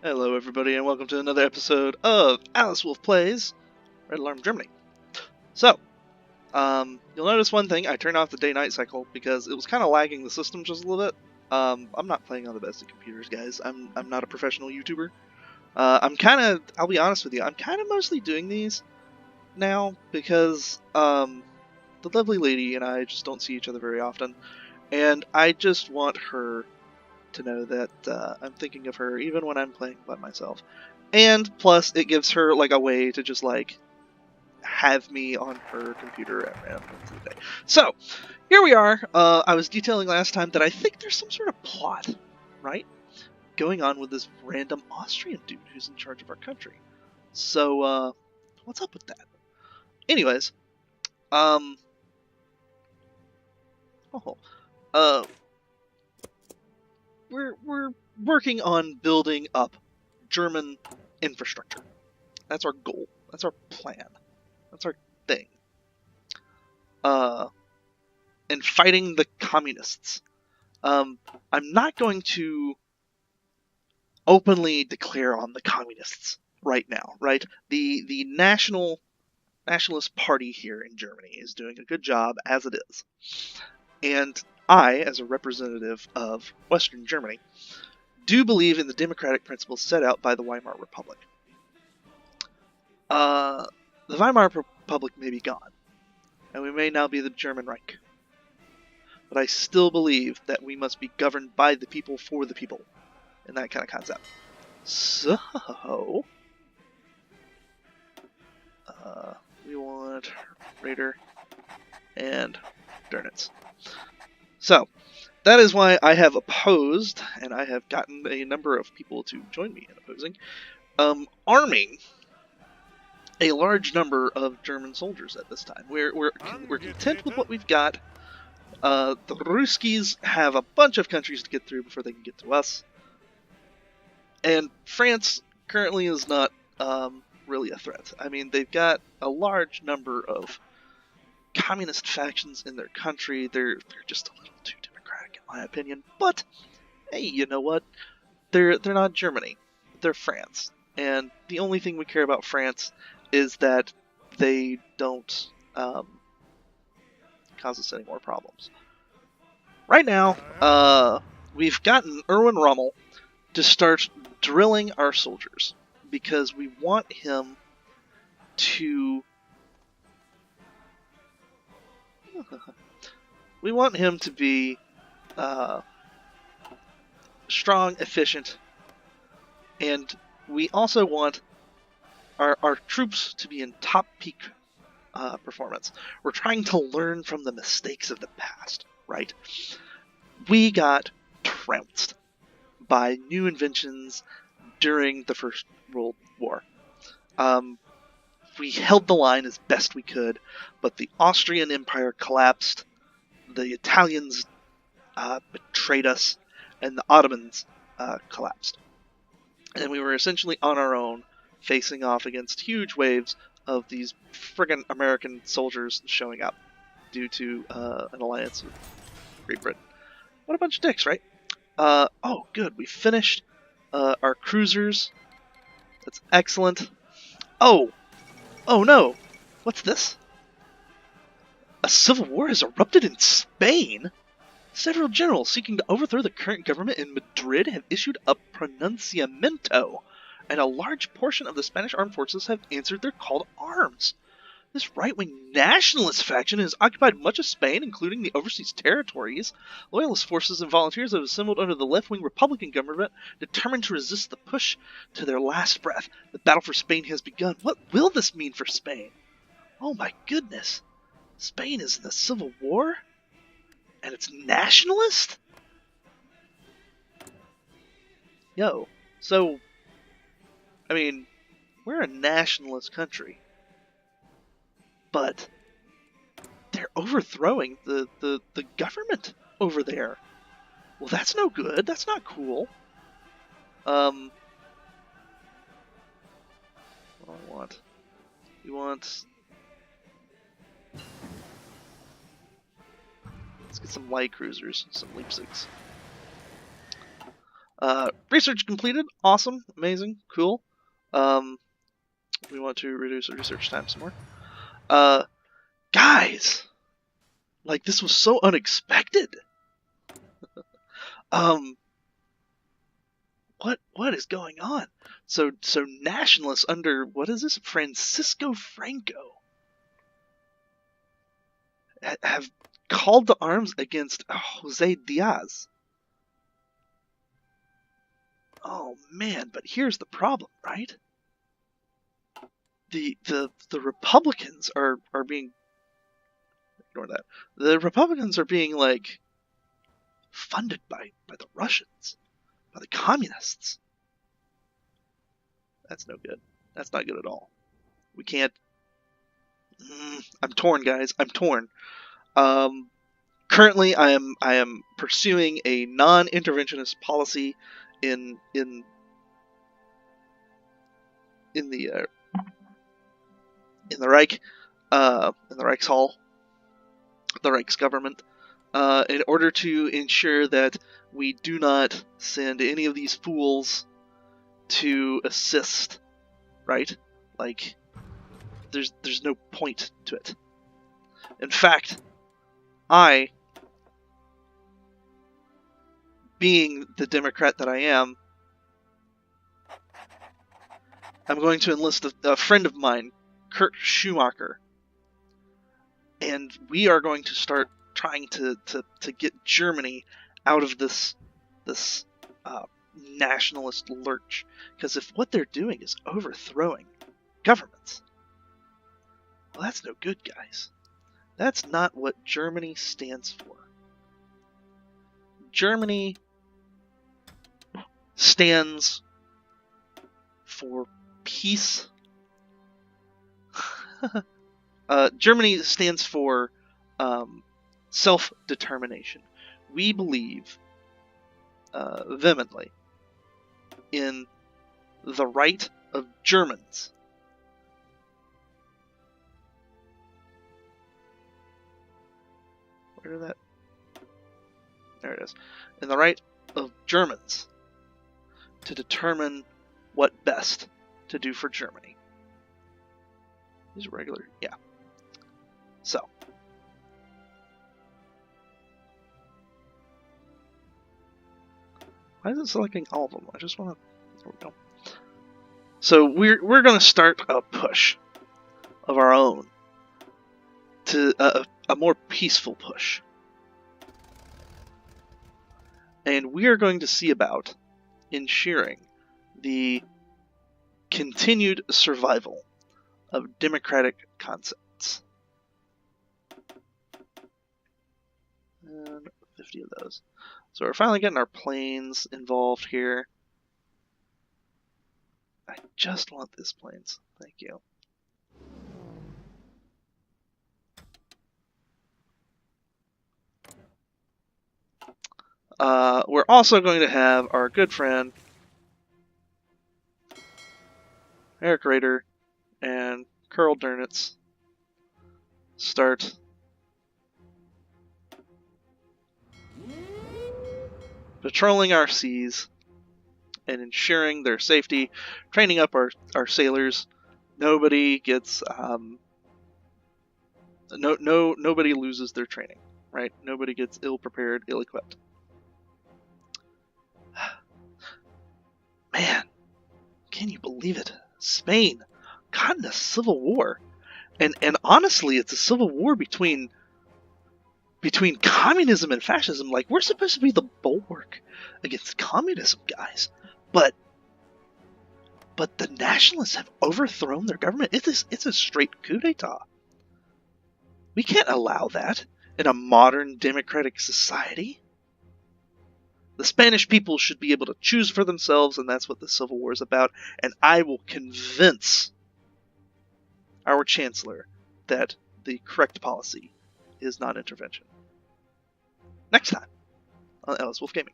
Hello everybody and welcome to another episode of Alyswoof Plays Red Alarm Germany. So, you'll notice one thing, I turned off the day-night cycle because it was kind of lagging the system just a little bit. I'm not playing on the best of computers, guys. I'm not a professional YouTuber. I'll be honest with you, I'm kind of mostly doing these now because, the lovely lady and I just don't see each other very often. And I just want her to know that I'm thinking of her even when I'm playing by myself. And plus, it gives her like a way to just like have me on her computer at random times of the day. So here we are. I was detailing last time that I think there's some sort of plot, right, going on with this random Austrian dude who's in charge of our country. So what's up with that? Anyways, oh, we're working on building up German infrastructure. That's our goal. That's our plan. That's our thing. And fighting the communists. I'm not going to openly declare on the communists right now, right? The nationalist party here in Germany is doing a good job as it is. And I, as a representative of Western Germany, do believe in the democratic principles set out by the Weimar Republic. The Weimar Republic may be gone, and we may now be the German Reich. But I still believe that we must be governed by the people for the people, and that kind of concept. So, we want Raider and Durnitz. So, that is why I have opposed, and I have gotten a number of people to join me in opposing, arming a large number of German soldiers at this time. We're content with what we've got. The Ruskies have a bunch of countries to get through before they can get to us. And France currently is not really a threat. I mean, they've got a large number of communist factions in their country. They're just a little too democratic, in my opinion. But hey, you know what? They're not Germany. They're France. And the only thing we care about France is that they don't cause us any more problems. Right now, we've gotten Erwin Rommel to start drilling our soldiers because we want him to be strong, efficient, and we also want our troops to be in top peak performance. We're trying to learn from the mistakes of the past, right? We got trounced by new inventions during the First World War. We held the line as best we could, but the Austrian Empire collapsed, the Italians betrayed us, and the Ottomans collapsed. And we were essentially on our own, facing off against huge waves of these friggin' American soldiers showing up due to an alliance with Great Britain. What a bunch of dicks, right? Oh, good. We finished our cruisers. That's excellent. Oh no. What's this? A civil war has erupted in Spain? Several generals seeking to overthrow the current government in Madrid have issued a pronunciamiento, and a large portion of the Spanish armed forces have answered their call to arms. This right-wing nationalist faction has occupied much of Spain, including the overseas territories. Loyalist forces and volunteers have assembled under the left-wing Republican government, determined to resist the push to their last breath. The battle for Spain has begun. What will this mean for Spain? Oh my goodness. Spain is in the Civil War? And it's nationalist? Yo, so, I mean, we're a nationalist country. But they're overthrowing the government over there. Well, that's no good. That's not cool. What do I want? We want... Let's get some light cruisers, some Leipzigs. Research completed. Awesome. Amazing. Cool. We want to reduce the research time some more. Guys! Like, this was so unexpected. What is going on? So nationalists under, what is this? Francisco Franco have called to arms against Jose Diaz. Oh man, but here's the problem, right? The Republicans are being, ignore that. The Republicans are being like funded by the Russians, by the communists. That's no good. That's not good at all. We can't. I'm torn, guys. I'm torn. Currently, I am pursuing a non-interventionist policy in the Reich, in the Reichshall, the Reichsgovernment, in order to ensure that we do not send any of these fools to assist, right? Like, there's no point to it. In fact, I, being the Democrat that I am, I'm going to enlist a friend of mine, Kurt Schumacher, and we are going to start trying to get Germany out of this nationalist lurch. Because if what they're doing is overthrowing governments, well, that's no good, guys. That's not what Germany stands for. Germany stands for peace. Germany stands for self-determination. We believe vehemently in the right of Germans where did that? There it is. In the right of Germans to determine what best to do for Germany. These are regular, yeah. So, why is it selecting all of them? I just want to. There we go. So we're going to start a push of our own to a more peaceful push, and we are going to see about ensuring the continued survival of democratic concepts. And 50 of those. So we're finally getting our planes involved here. I just want this planes. Thank you. We're also going to have our good friend Eric Rader and Karl Dönitz start patrolling our seas and ensuring their safety, training up our sailors. Nobody gets nobody loses their training, right? Nobody gets ill prepared, ill equipped. Man, can you believe it? Spain got in a civil war, and honestly, it's a civil war between communism and fascism. Like, we're supposed to be the bulwark against communism, guys, but the nationalists have overthrown their government. It's a straight coup d'état. We can't allow that in a modern democratic society. The Spanish people should be able to choose for themselves, and that's what the Civil War is about. And I will convince our Chancellor that the correct policy is non-intervention. Next time on Alyswoof Gaming.